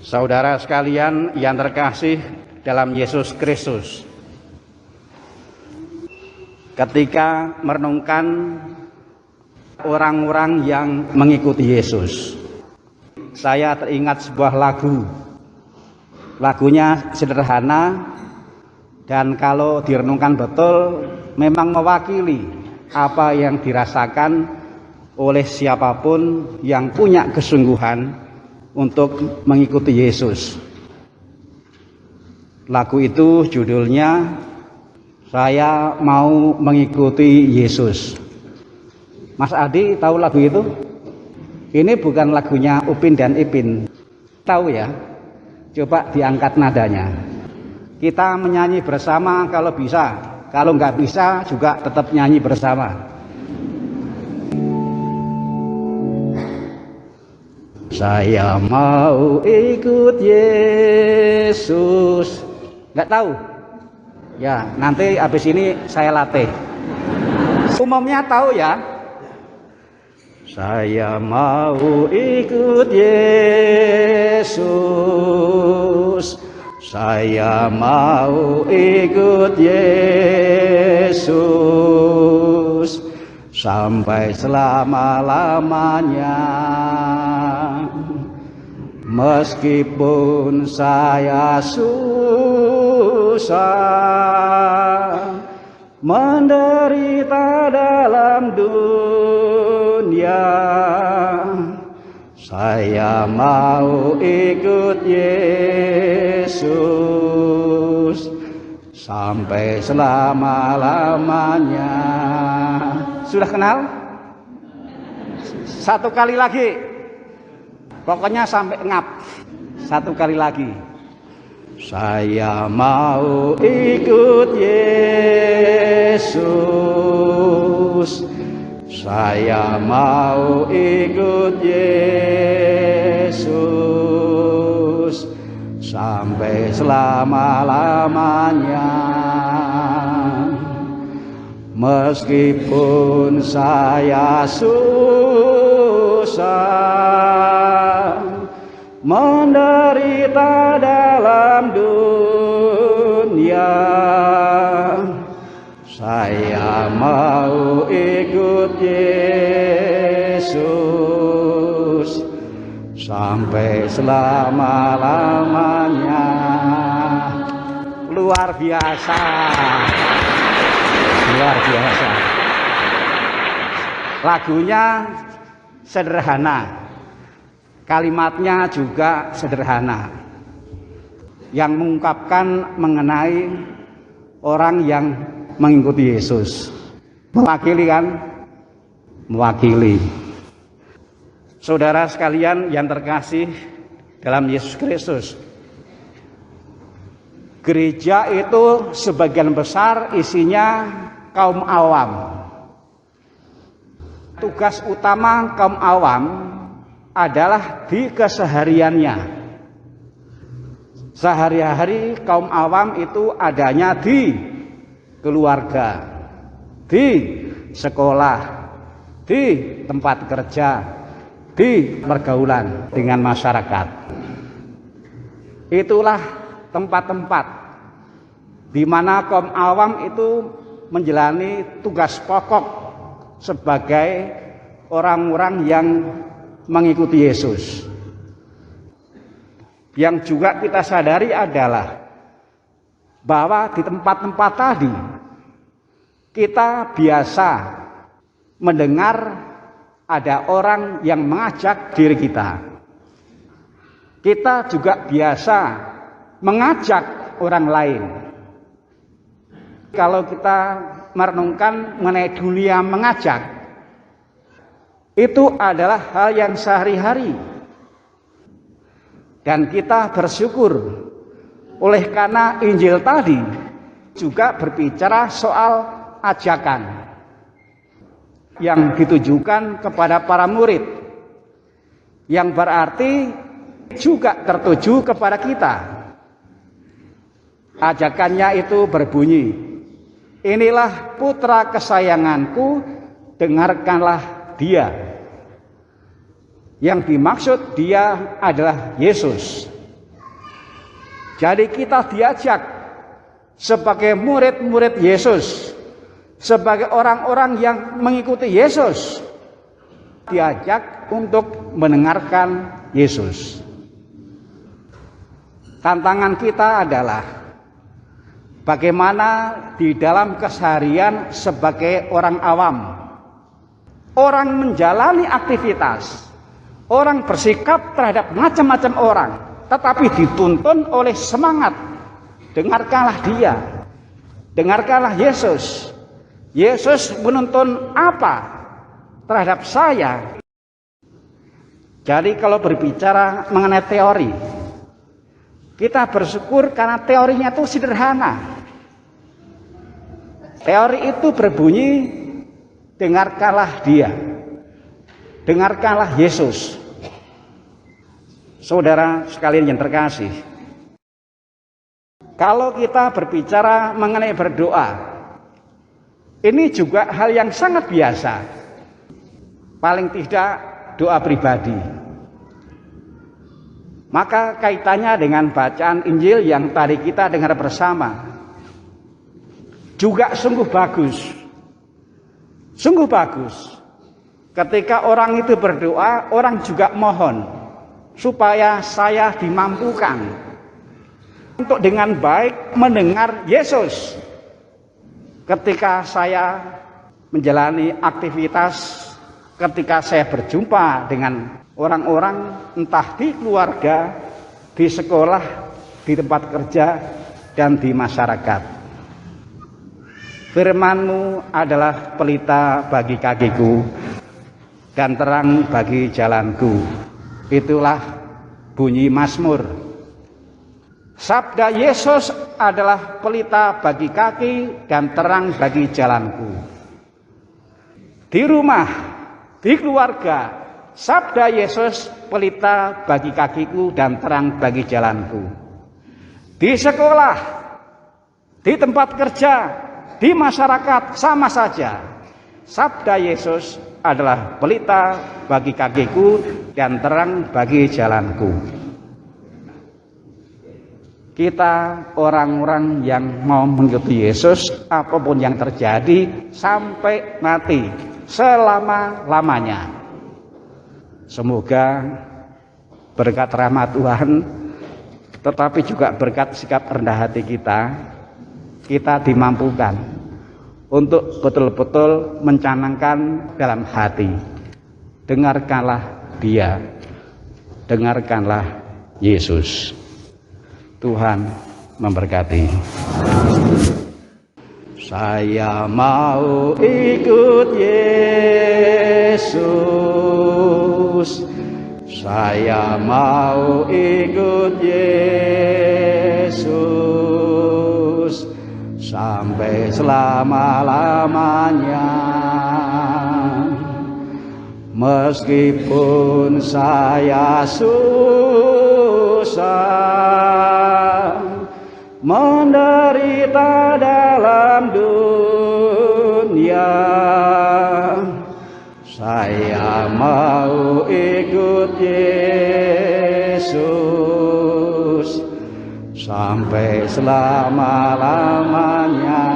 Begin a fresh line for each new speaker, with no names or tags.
Saudara sekalian yang terkasih dalam Yesus Kristus, ketika merenungkan orang-orang yang mengikuti Yesus, saya teringat sebuah lagu. Lagunya sederhana dan kalau direnungkan betul memang mewakili apa yang dirasakan oleh siapapun yang punya kesungguhan untuk mengikuti Yesus. Lagu itu judulnya Saya Mau Mengikuti Yesus. Mas Adi tahu lagu itu? Ini bukan lagunya Upin dan Ipin. Tahu ya? Coba diangkat nadanya. Kita menyanyi bersama kalau bisa. Kalau nggak bisa juga tetap nyanyi bersama. Saya mau ikut Yesus. Nggak tahu? Ya, nanti habis ini saya latih. Umumnya tahu ya. Saya mau ikut Yesus. Saya mau ikut Yesus sampai selama-lamanya. Meskipun saya susah menderita dalam dunia, saya mau ikut Yesus sampai selama-lamanya. Sudah kenal? Satu kali lagi. Pokoknya sampai ngap. Satu kali lagi. Saya mau ikut Yesus. Saya mau ikut Yesus sampai selama-lamanya. Meskipun saya susah menderita dalam dunia, saya mau ikut Yesus sampai selama-lamanya. Luar biasa. Luar biasa. Lagunya sederhana. Kalimatnya juga sederhana, yang mengungkapkan mengenai orang yang mengikuti Yesus. Mewakili kan? Mewakili. Saudara sekalian yang terkasih dalam Yesus Kristus, gereja itu sebagian besar isinya kaum awam. Tugas utama kaum awam adalah di kesehariannya. Sehari-hari kaum awam itu adanya di keluarga, di sekolah, di tempat kerja, di pergaulan dengan masyarakat. Itulah tempat-tempat di mana kaum awam itu menjalani tugas pokok sebagai orang-orang yang mengikuti Yesus. Yang juga kita sadari adalah bahwa di tempat-tempat tadi kita biasa mendengar ada orang yang mengajak diri kita. Kita juga biasa mengajak orang lain. Kalau kita merenungkan mengenai dunia mengajak, itu adalah hal yang sehari-hari. Dan kita bersyukur oleh karena Injil tadi juga berbicara soal ajakan yang ditujukan kepada para murid, yang berarti juga tertuju kepada kita. Ajakannya itu berbunyi, inilah putra kesayanganku, dengarkanlah dia. Yang dimaksud dia adalah Yesus. Jadi kita diajak sebagai murid-murid Yesus, sebagai orang-orang yang mengikuti Yesus, diajak untuk mendengarkan Yesus. Tantangan kita adalah bagaimana di dalam keseharian sebagai orang awam, orang menjalani aktivitas, orang bersikap terhadap macam-macam orang, tetapi dituntun oleh semangat. Dengarkanlah dia, dengarkanlah Yesus. Yesus menuntun apa terhadap saya? Jadi kalau berbicara mengenai teori, kita bersyukur karena teorinya itu sederhana. Teori itu berbunyi, dengarkanlah dia, dengarkanlah Yesus. Saudara sekalian yang terkasih, kalau kita berbicara mengenai berdoa, ini juga hal yang sangat biasa. Paling tidak doa pribadi. Maka kaitannya dengan bacaan Injil yang tadi kita dengar bersama juga sungguh bagus. Sungguh bagus. Ketika orang itu berdoa, orang juga mohon supaya saya dimampukan untuk dengan baik mendengar Yesus. Ketika saya menjalani aktivitas, ketika saya berjumpa dengan orang-orang entah di keluarga, di sekolah, di tempat kerja, dan di masyarakat. Firman-Mu adalah pelita bagi kakiku dan terang bagi jalanku. Itulah bunyi Mazmur. Sabda Yesus adalah pelita bagi kaki dan terang bagi jalanku. Di rumah, di keluarga, sabda Yesus pelita bagi kakiku dan terang bagi jalanku. Di sekolah, di tempat kerja, di masyarakat sama saja. Sabda Yesus adalah pelita bagi kakiku dan terang bagi jalanku. Kita orang-orang yang mau mengikuti Yesus apapun yang terjadi sampai mati, selama-lamanya. Semoga berkat rahmat Tuhan, tetapi juga berkat sikap rendah hati kita dimampukan untuk betul-betul mencanangkan dalam hati. Dengarkanlah dia, dengarkanlah Yesus. Tuhan memberkati. Saya mau ikut Yesus, saya mau ikut Yesus sampai selama-lamanya. Meskipun saya susah menderita dalam dunia, saya mau ikut Yesus sampai selama-lamanya.